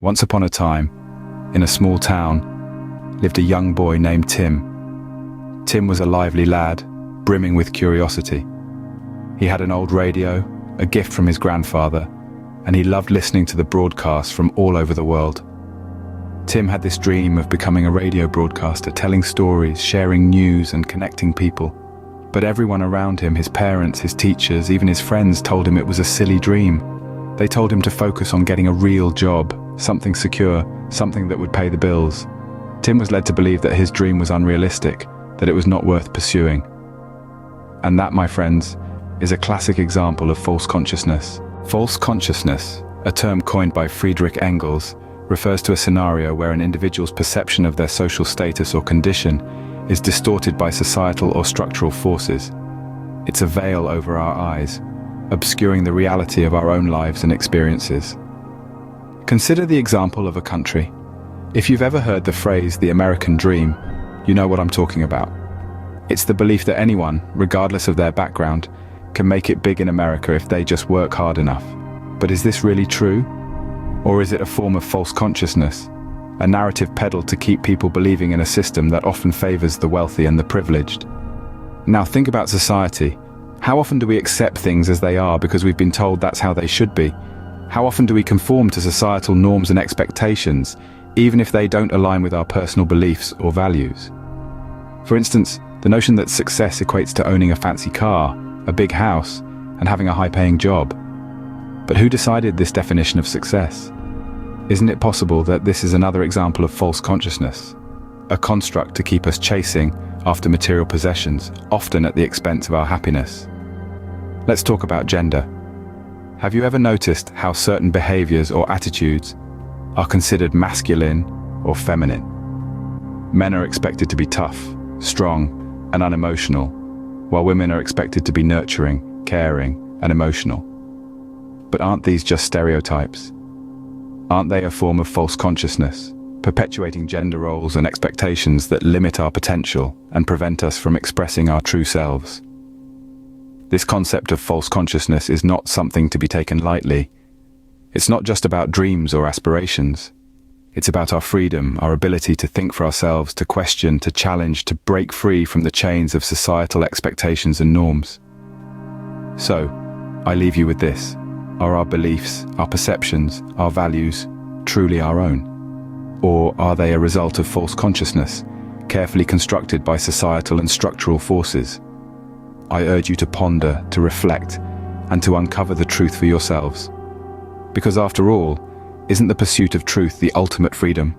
Once upon a time, in a small town, lived a young boy named Tim. Tim was a lively lad, brimming with curiosity. He had an old radio, a gift from his grandfather, and he loved listening to the broadcasts from all over the world. Tim had this dream of becoming a radio broadcaster, telling stories, sharing news, and connecting people. But everyone around him, his parents, his teachers, even his friends, told him it was a silly dream. They told him to focus on getting a real job, something secure, something that would pay the bills. Tim was led to believe that his dream was unrealistic, that it was not worth pursuing. And that, my friends, is a classic example of false consciousness. False consciousness, a term coined by Friedrich Engels, refers to a scenario where an individual's perception of their social status or condition is distorted by societal or structural forces. It's a veil over our eyes, obscuring the reality of our own lives and experiences. Consider the example of a country. If you've ever heard the phrase, the American dream, you know what I'm talking about. It's the belief that anyone, regardless of their background, can make it big in America if they just work hard enough. But is this really true? Or is it a form of false consciousness? A narrative peddled to keep people believing in a system that often favors the wealthy and the privileged? Now think about society. How often do we accept things as they are because we've been told that's how they should be? How often do we conform to societal norms and expectations, even if they don't align with our personal beliefs or values? For instance, the notion that success equates to owning a fancy car, a big house, and having a high-paying job. But who decided this definition of success? Isn't it possible that this is another example of false consciousness? A construct to keep us chasing after material possessions, often at the expense of our happiness. Let's talk about gender. Have you ever noticed how certain behaviors or attitudes are considered masculine or feminine? Men are expected to be tough, strong, and unemotional, while women are expected to be nurturing, caring, and emotional. But aren't these just stereotypes? Aren't they a form of false consciousness, perpetuating gender roles and expectations that limit our potential and prevent us from expressing our true selves? This concept of false consciousness is not something to be taken lightly. It's not just about dreams or aspirations. It's about our freedom, our ability to think for ourselves, to question, to challenge, to break free from the chains of societal expectations and norms. So, I leave you with this. Are our beliefs, our perceptions, our values truly our own? Or are they a result of false consciousness, carefully constructed by societal and structural forces? I urge you to ponder, to reflect, and to uncover the truth for yourselves. Because after all, isn't the pursuit of truth the ultimate freedom?